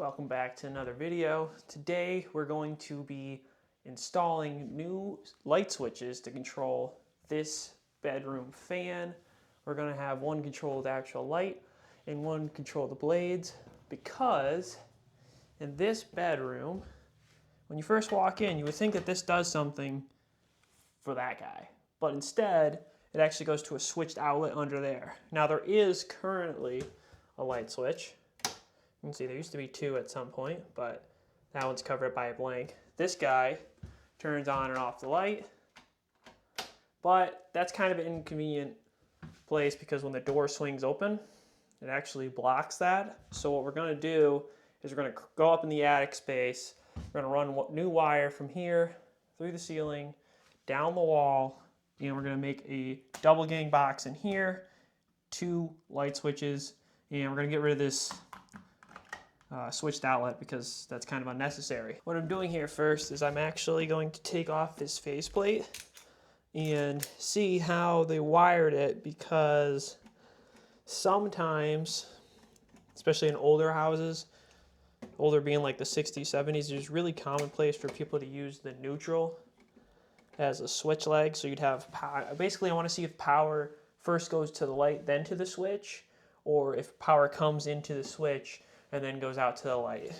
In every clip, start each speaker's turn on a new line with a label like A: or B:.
A: welcome back to another video. Today we're going to be installing new light switches to control this bedroom fan. We're going to have one control the actual light and one control the blades, because in this bedroom, when you first walk in, you would think that this does something for that guy, but instead it actually goes to a switched outlet under there. Now there is currently a light switch. You can see there used to be two at some point, but that one's covered by a blank. This guy turns on and off the light, but that's kind of an inconvenient place because when the door swings open, it actually blocks that. So what we're going to do is we're going to go up in the attic space. We're going to run new wire from here through the ceiling, down the wall, and we're going to make a double gang box in here, two light switches, and we're going to get rid of this switched outlet because that's kind of unnecessary. What I'm doing here first is I'm actually going to take off this faceplate and see how they wired it, because sometimes, especially in older houses, older being like the 60s, 70s, there's really commonplace for people to use the neutral as a switch leg. So you'd have power. Basically, I want to see if power first goes to the light, then to the switch, or if power comes into the switch and then goes out to the light.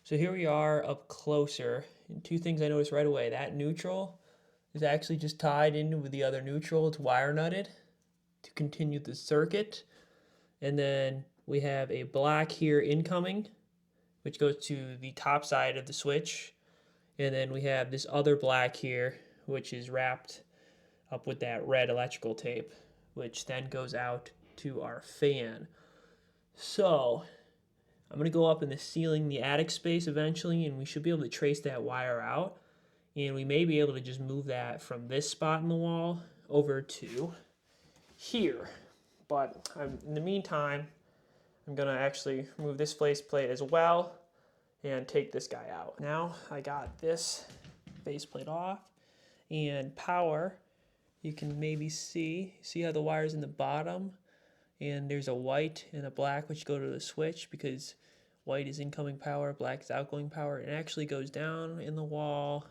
A: So here we are up closer, and two things I noticed right away. That neutral is actually just tied into with the other neutral. It's wire nutted to continue the circuit. And then we have a black here incoming, which goes to the top side of the switch. And then we have this other black here, which is wrapped up with that red electrical tape, which then goes out to our fan. So I'm going to go up in the ceiling, the attic space eventually, and we should be able to trace that wire out. And we may be able to just move that from this spot in the wall over to here. But in the meantime, I'm going to actually remove this faceplate as well and take this guy out. Now I got this faceplate off, and power, you can maybe see how the wire's in the bottom, and there's a white and a black which go to the switch, because white is incoming power, black is outgoing power. It actually goes down in the wall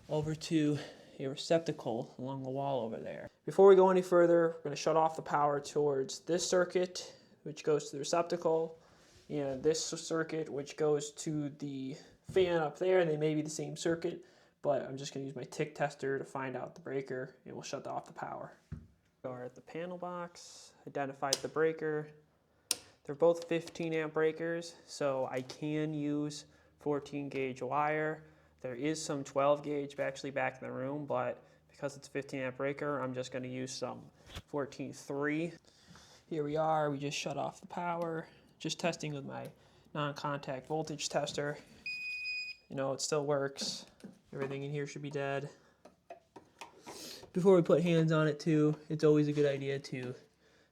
A: over to a receptacle along the wall over there. Before we go any further, we're going to shut off the power towards this circuit, which goes to the receptacle, and this circuit, which goes to the fan up there. They may be the same circuit, but I'm just going to use my tick tester to find out the breaker, and we'll shut off the power. We are at the panel box, identified the breaker. They're both 15 amp breakers, so I can use 14 gauge wire. There is some 12 gauge actually back in the room, but because it's a 15 amp breaker, I'm just going to use some 14.3. Here we are, we just shut off the power. Just testing with my non-contact voltage tester. You know, it still works. Everything in here should be dead. Before we put hands on it too, it's always a good idea to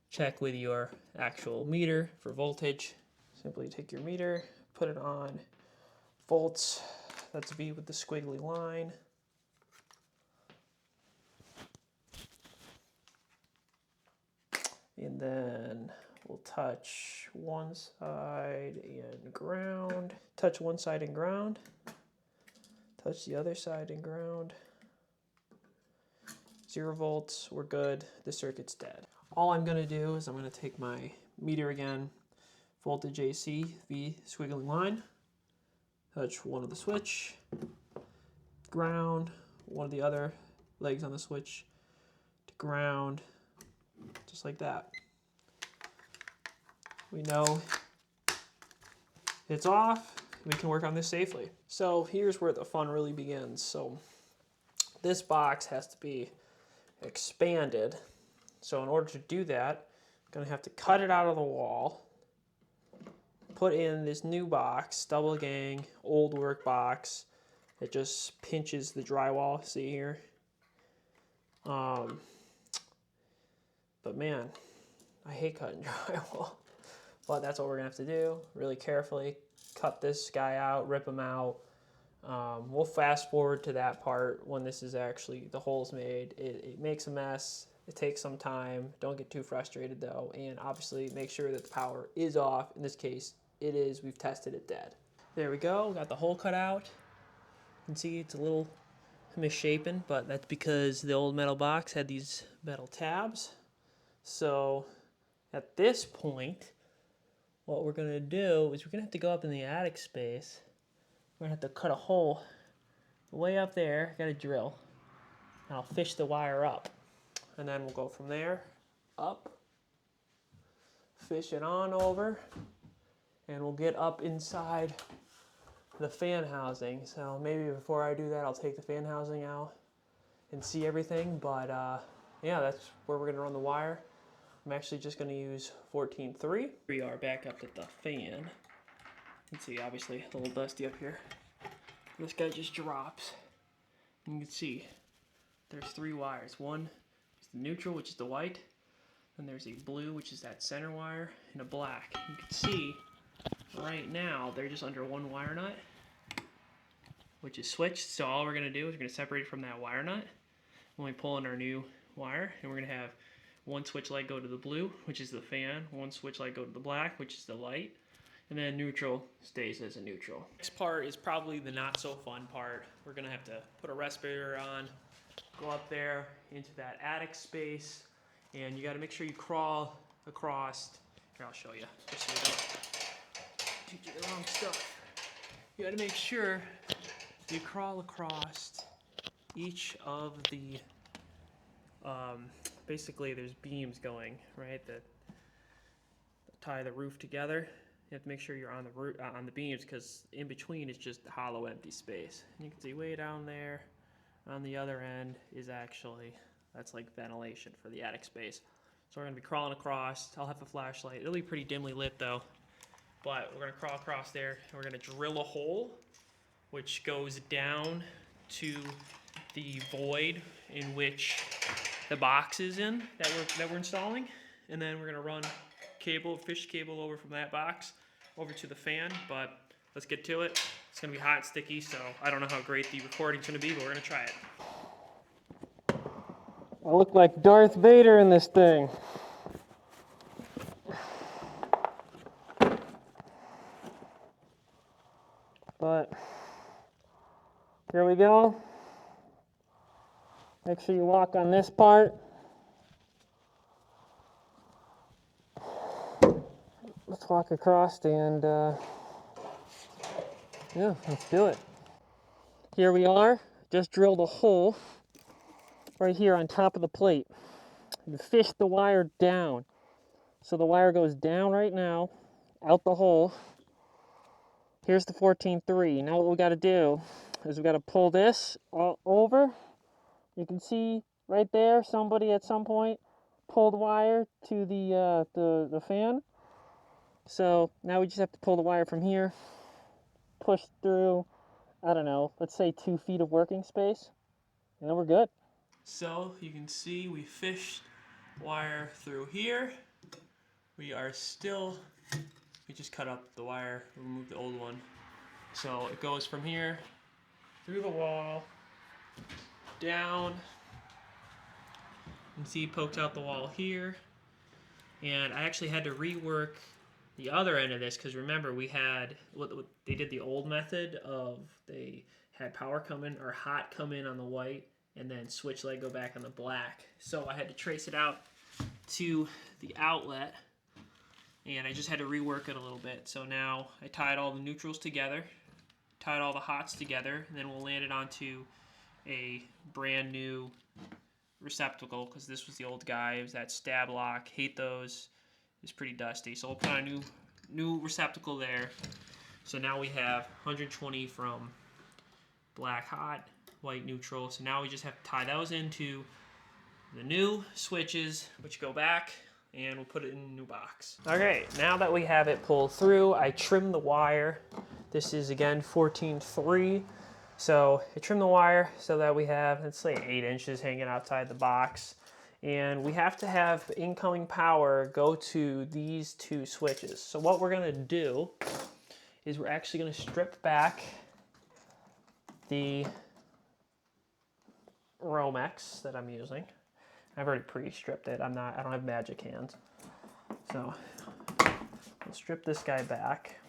A: check with your actual meter for voltage. Simply take your meter, put it on volts. That's V with the squiggly line. And then we'll touch one side and ground. Touch one side and ground. Touch the other side and ground. 0 volts, we're good. The circuit's dead. All I'm gonna do is I'm gonna take my meter again, voltage AC, V squiggly line, touch one of the switch, ground, one of the other legs on the switch to ground, just like that. We know it's off. We can work on this safely. So here's where the fun really begins. So this box has to be expanded. So in order to do that, I'm going to have to cut it out of the wall, put in this new box, double gang, old work box. It just pinches the drywall, see here? But man, I hate cutting drywall. But that's what we're going to have to do, really carefully cut this guy out, rip him out. We'll fast forward to that part when this is actually, the hole's made. It makes a mess. It takes some time. Don't get too frustrated though. And obviously make sure that the power is off. In this case, it is, we've tested it dead. There we go, got the hole cut out. You can see it's a little misshapen, but that's because the old metal box had these metal tabs. So at this point, what we're gonna do is we're gonna have to go up in the attic space. We're gonna have to cut a hole way up there, got a drill, and I'll fish the wire up. And then we'll go from there, up, fish it on over, and we'll get up inside the fan housing. So maybe before I do that, I'll take the fan housing out and see everything. But yeah, that's where we're gonna run the wire. I'm actually just gonna use 14.3. We are back up at the fan. You can see obviously a little dusty up here. This guy just drops. You can see there's 3 wires. One is the neutral, which is the white. Then there's a blue, which is that center wire, and a black. You can see right now they're just under one wire nut, which is switched. So all we're gonna do is we're gonna separate it from that wire nut when we pull in our new wire, and we're gonna have one switch light go to the blue, which is the fan, one switch light go to the black, which is the light, and then neutral stays as a neutral. Next part is probably the not so fun part. We're gonna have to put a respirator on, go up there into that attic space, and you gotta make sure you crawl across. Here, I'll show you, just so you don't teach you the wrong stuff. You gotta make sure you crawl across each of the, basically there's beams going, right, that tie the roof together. You have to make sure you're on the on the beams, because in between is just hollow empty space. And you can see way down there on the other end is actually, that's like ventilation for the attic space. So we're gonna be crawling across. I'll have a flashlight. It'll be pretty dimly lit though. But we're gonna crawl across there and we're gonna drill a hole which goes down to the void in which the box is in that we're installing. And then we're gonna run cable, fish cable over from that box over to the fan. But let's get to it. It's gonna be hot and sticky, so I don't know how great the recording's gonna be, but we're gonna try it. I look like Darth Vader in this thing. But here we go. Make sure you walk on this part. Let's walk across and yeah, let's do it. Here we are. Just drilled a hole right here on top of the plate. You fish the wire down. So the wire goes down right now, out the hole. Here's the 14.3. Now what we got to do is we got to pull this all over. You can see right there, somebody at some point pulled wire to the fan. So now we just have to pull the wire from here, push through, I don't know, let's say 2 feet of working space, and then we're good. So you can see we fished wire through here. We just cut up the wire, removed the old one. So it goes from here, through the wall, down. You can see it pokes out the wall here. And I actually had to rework the other end of this, because remember they did the old method of they had power come in, or hot come in on the white, and then switch light go back on the black. So I had to trace it out to the outlet, and I just had to rework it a little bit. So now I tied all the neutrals together, tied all the hots together, and then we'll land it onto a brand new receptacle, because this was the old guy. It was that stab lock. Hate those. It's pretty dusty. So we'll put on a new receptacle there. So now we have 120 from black hot, white neutral. So now we just have to tie those into the new switches, which go back, and we'll put it in a new box. Okay, now that we have it pulled through, I trimmed the wire. This is again 14.3. So I trimmed the wire so that we have, let's say, 8 inches hanging outside the box. And we have to have incoming power go to these 2 switches. So what we're gonna do is we're actually gonna strip back the Romex that I'm using. I've already pre-stripped it. I don't have magic hands. So we'll strip this guy back.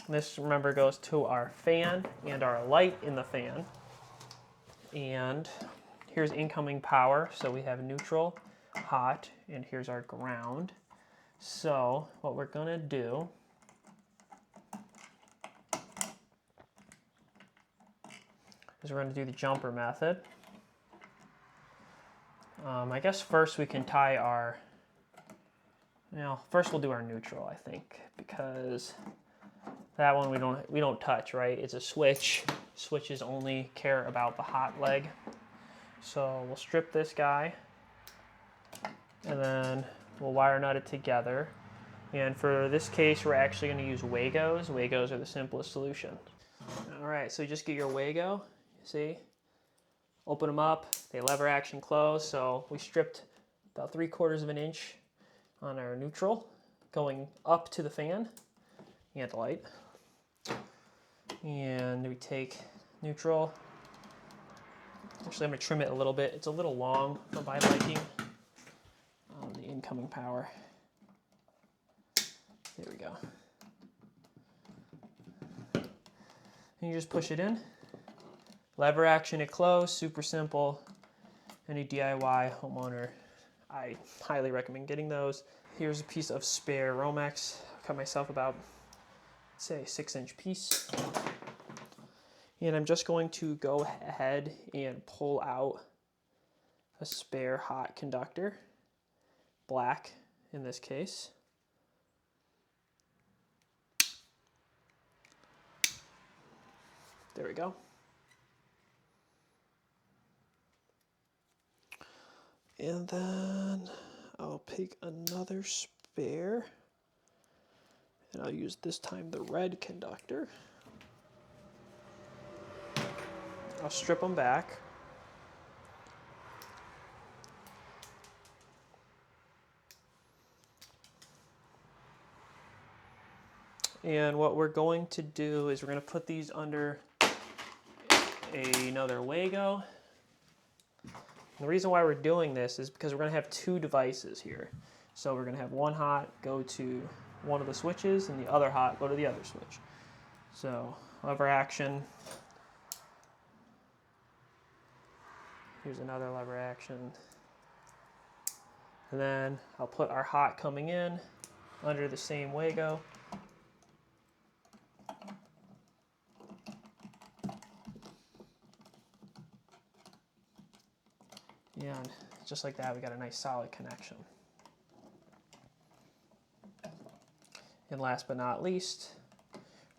A: This, remember, goes to our fan and our light in the fan. And here's incoming power. So we have neutral, hot, and here's our ground. So what we're gonna do is we're gonna do the jumper method. I guess first we can tie our, first we'll do our neutral, I think, because that one we don't touch, right? It's a switch. Switches only care about the hot leg. So we'll strip this guy, and then we'll wire nut it together. And for this case, we're actually going to use Wagos. Wagos are the simplest solution. All right, so you just get your Wago, see? Open them up, they lever action close. So we stripped about 3/4 of an inch on our neutral, going up to the fan and the light. And we take neutral. Actually, I'm going to trim it a little bit. It's a little long for my liking. The incoming power. There we go. And you just push it in. Lever action it close, super simple. Any DIY homeowner, I highly recommend getting those. Here's a piece of spare Romex. I cut myself about, say, 6-inch piece. And I'm just going to go ahead and pull out a spare hot conductor, black in this case. There we go. And then I'll pick another spare, and I'll use this time the red conductor. I'll strip them back. And what we're going to do is we're going to put these under another Wago. And the reason why we're doing this is because we're going to have two devices here. So we're going to have one hot go to one of the switches and the other hot go to the other switch. So lever action. Here's another lever action. And then I'll put our hot coming in under the same Wago. And just like that, we got a nice solid connection. And last but not least,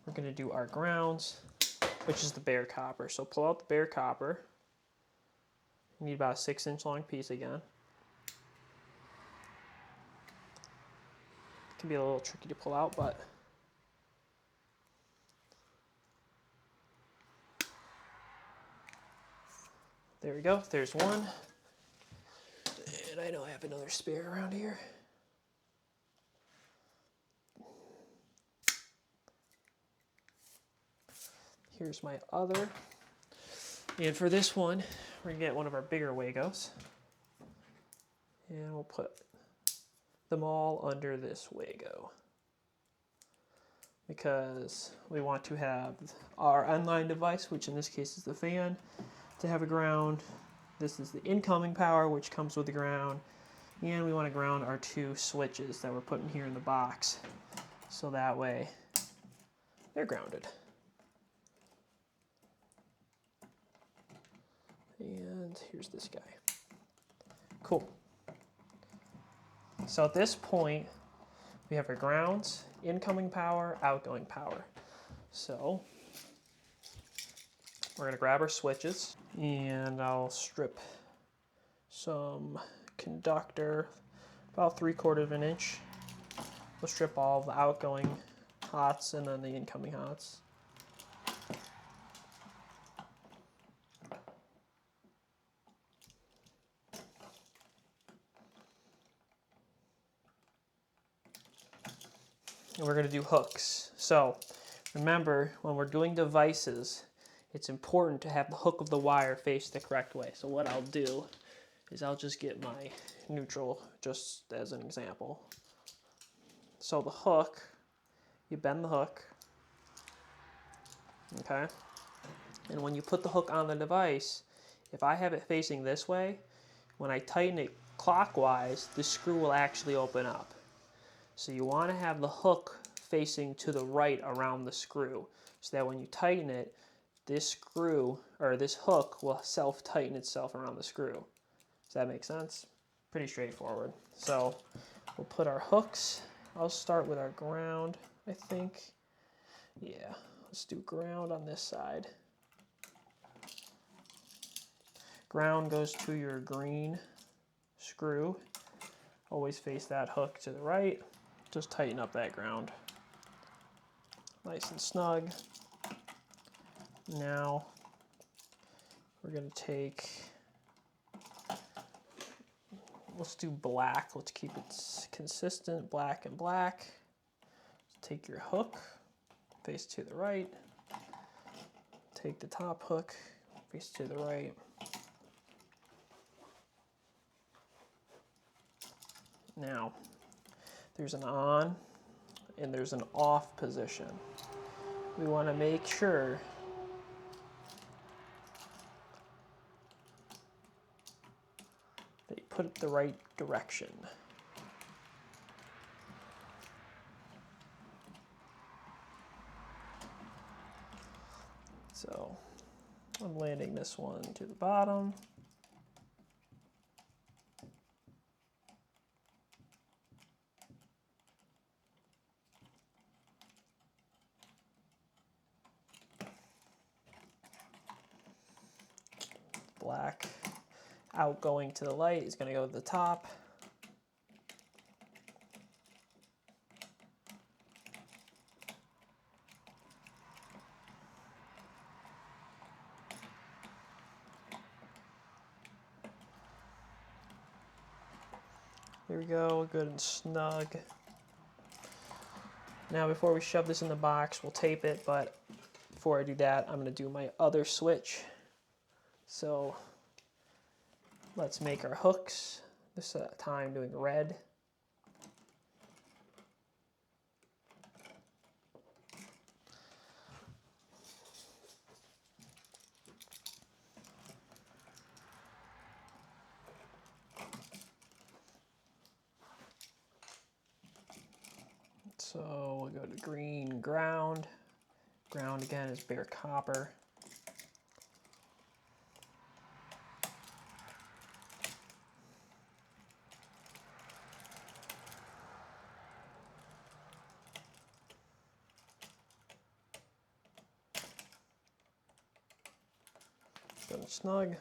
A: we're going to do our grounds, which is the bare copper. So pull out the bare copper. You need about a 6-inch long piece again. It can be a little tricky to pull out, but there we go. There's one. And I know I have another spare around here. Here's my other. And for this one, we're gonna get one of our bigger Wagos. And we'll put them all under this Wago, because we want to have our online device, which in this case is the fan, to have a ground. This is the incoming power, which comes with the ground. And we want to ground our two switches that we're putting here in the box, so that way they're grounded. And here's this guy. Cool. So at this point, we have our grounds, incoming power, outgoing power. So we're going to grab our switches, and I'll strip some conductor, about 3/4 of an inch. We'll strip all the outgoing hots and then the incoming hots. And we're going to do hooks. So remember, when we're doing devices, it's important to have the hook of the wire face the correct way. So what I'll do is I'll just get my neutral just as an example. So the hook, you bend the hook, okay? And when you put the hook on the device, if I have it facing this way, when I tighten it clockwise, the screw will actually open up. So you want to have the hook facing to the right around the screw, so that when you tighten it, this screw, or this hook, will self-tighten itself around the screw. Does that make sense? Pretty straightforward. So we'll put our hooks. I'll start with our ground, I think. Yeah, let's do ground on this side. Ground goes to your green screw. Always face that hook to the right. Just tighten up that ground. Nice and snug. Now we're going to take, let's do black. Let's keep it consistent, black and black. Take your hook, face to the right. Take the top hook, face to the right. Now, there's an on and there's an off position. We want to make sure that you put it the right direction. So I'm landing this one to the bottom. Black outgoing to the light is going to go to the top. Here we go, good and snug. Now before we shove this in the box, we'll tape it, but before I do that, I'm going to do my other switch. So let's make our hooks, this time doing red. So we'll go to green ground. Ground again is bare copper. Good and snug.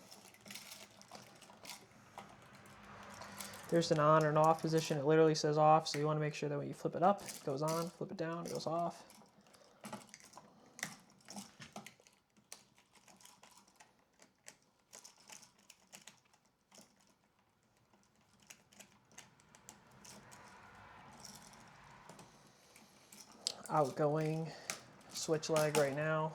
A: There's an on and off position. It literally says off, so you want to make sure that when you flip it up, it goes on, flip it down, it goes off. Outgoing switch leg right now.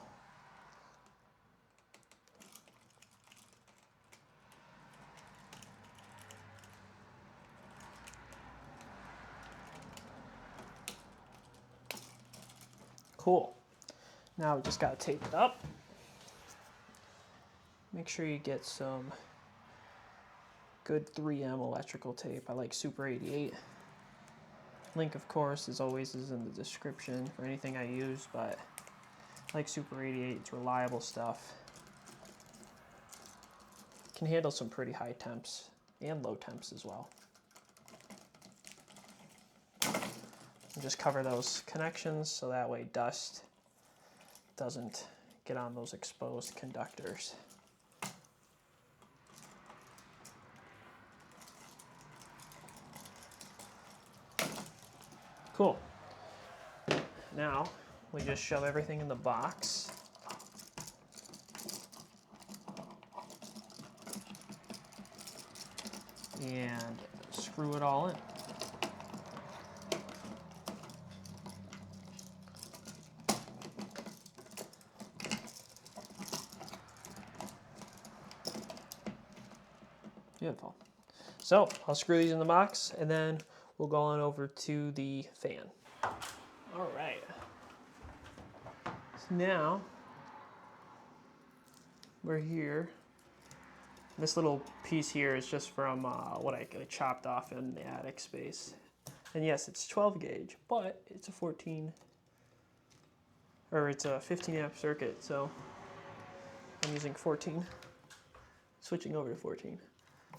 A: Cool. Now we just got to tape it up. Make sure you get some good 3M electrical tape. I like Super 88. Link, of course, as always, is in the description for anything I use, but I like Super 88. It's reliable stuff. Can handle some pretty high temps and low temps as well. And just cover those connections so that way dust doesn't get on those exposed conductors. Cool. Now we just shove everything in the box. And screw it all in. Beautiful. So I'll screw these in the box and then we'll go on over to the fan. All right. So now we're here. This little piece here is just from what I chopped off in the attic space. And yes, it's 12 gauge, but it's a 15 amp circuit, so I'm using 14, switching over to 14.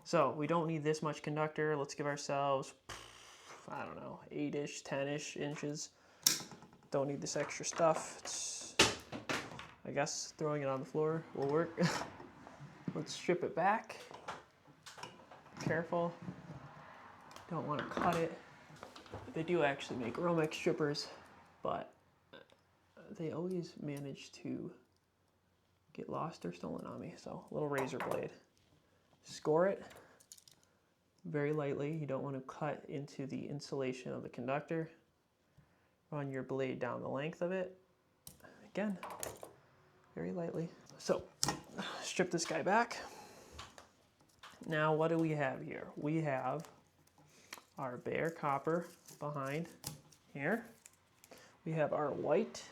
A: So we don't need this much conductor. Let's give ourselves, I don't know, 8-ish, 10-ish inches. Don't need this extra stuff. I guess throwing it on the floor will work. Let's strip it back. Careful. Don't want to cut it. They do actually make Romex strippers, but they always manage to get lost or stolen on me. So a little razor blade. Score it very lightly. You don't want to cut into the insulation of the conductor. Run your blade down the length of it. Again, very lightly. So, strip this guy back. Now, what do we have here? We have our bare copper behind here. We have our white.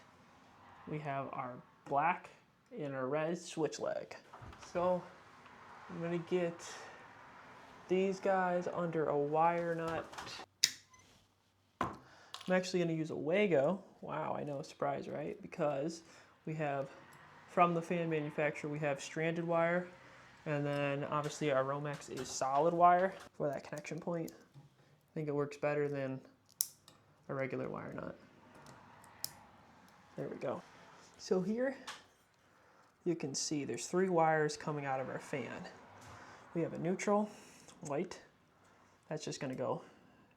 A: We have our black and our red switch leg. So, I'm gonna get these guys under a wire nut. I'm actually gonna use a Wago. Wow, I know, a surprise, right? Because we have, from the fan manufacturer, we have stranded wire, and then obviously our Romex is solid wire for that connection point. I think it works better than a regular wire nut. There we go. So here, you can see there's 3 wires coming out of our fan. We have a neutral, white. That's just gonna go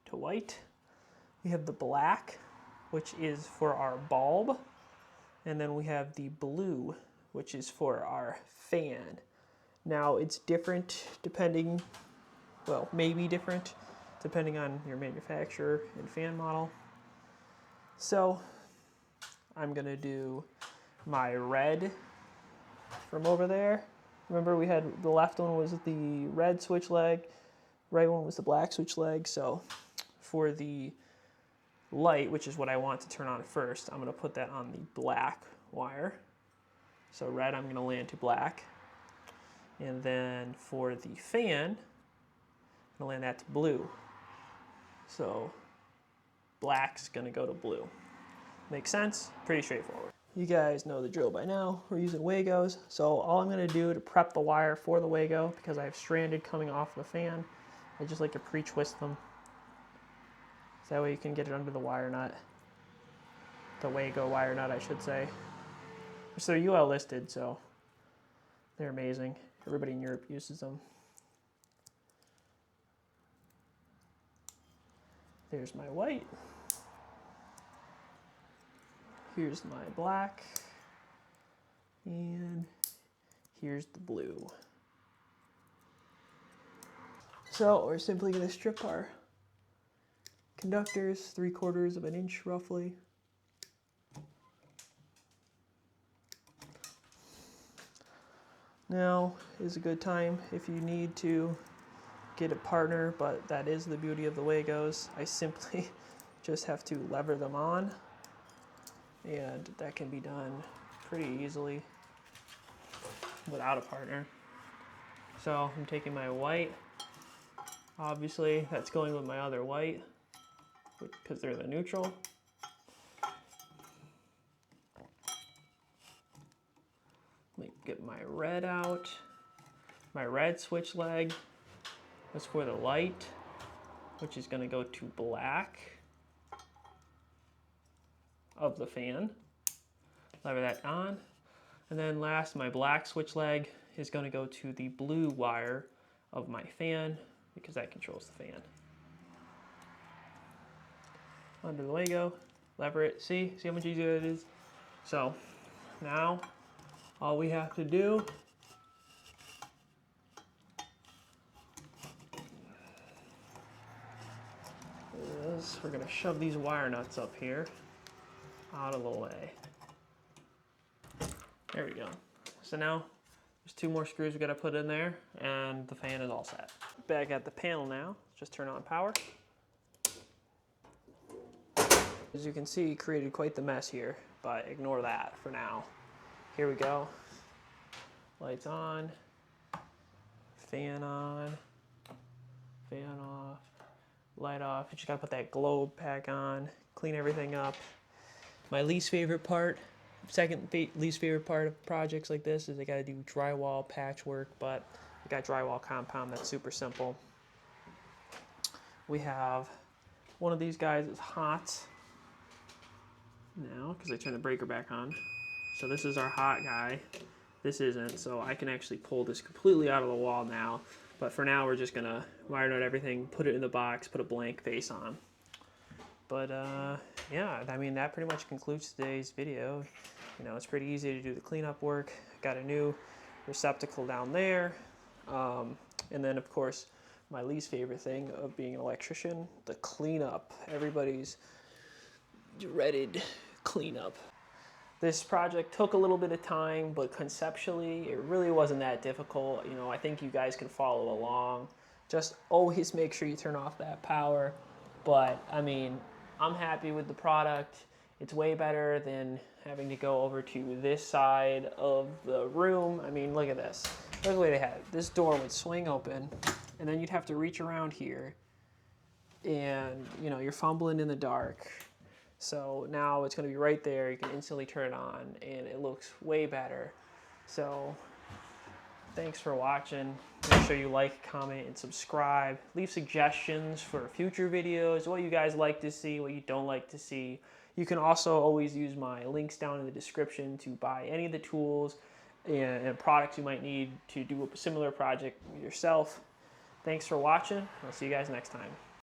A: to white. We have the black, which is for our bulb. And then we have the blue, which is for our fan. Now it's different depending, well, maybe different depending on your manufacturer and fan model. So I'm gonna do my red from over there. Remember we had the left one was the red switch leg, right one was the black switch leg. So for the light, which is what I want to turn on first, I'm going to put that on the black wire. So red, I'm going to land to black. And then for the fan, I'm going to land that to blue. So black's going to go to blue. Makes sense? Pretty straightforward. You guys know the drill by now. We're using Wagos. So all I'm going to do to prep the wire for the Wago, because I have stranded coming off the fan, I just like to pre-twist them. So that way you can get it under the wire nut. The Wago wire nut, I should say. So they're UL listed, so they're amazing. Everybody in Europe uses them. There's my white. Here's my black. And here's the blue. So we're simply going to strip our conductors 3/4 of an inch roughly. Now is a good time if you need to get a partner, but that is the beauty of the Wagos. I simply just have to lever them on, and that can be done pretty easily without a partner. So I'm taking my white. Obviously that's going with my other white, because they're the neutral. Let me get my red out. My red switch leg is for the light, which is going to go to black of the fan. Lever that on. And then last, my black switch leg is going to go to the blue wire of my fan, because that controls the fan. Under the Wago, lever it. See how much easier it is? So now all we have to do is we're gonna shove these wire nuts up here out of the way. There we go. So now there's 2 more screws we gotta put in there, and the fan is all set. Back at the panel now, just turn on power. As you can see, created quite the mess here, but ignore that for now. Here we go. Lights on, fan on, fan off, light off. You just gotta put that globe pack on, clean everything up. My least favorite part, least favorite part of projects like this is I gotta do drywall patchwork, but I got drywall compound that's super simple. We have one of these guys is hot now because I turned the breaker back on. So this is our hot guy. This isn't, so I can actually pull this completely out of the wall now. But for now, we're just gonna wire nut everything, put it in the box, put a blank face on. But yeah, I mean, that pretty much concludes today's video. You know, it's pretty easy to do the cleanup work. Got a new receptacle down there. And then, of course, my least favorite thing of being an electrician, the cleanup. Everybody's dreaded cleanup. This project took a little bit of time, but conceptually, it really wasn't that difficult. You know, I think you guys can follow along. Just always make sure you turn off that power. But, I mean, I'm happy with the product. It's way better than having to go over to this side of the room. I mean, look at this. Look the way they had it. This door would swing open, and then you'd have to reach around here. And, you know, you're fumbling in the dark. So now it's going to be right there. You can instantly turn it on, and it looks way better. So thanks for watching. Make sure you like, comment, and subscribe. Leave suggestions for future videos, what you guys like to see, what you don't like to see. You can also always use my links down in the description to buy any of the tools and products you might need to do a similar project yourself. Thanks for watching. I'll see you guys next time.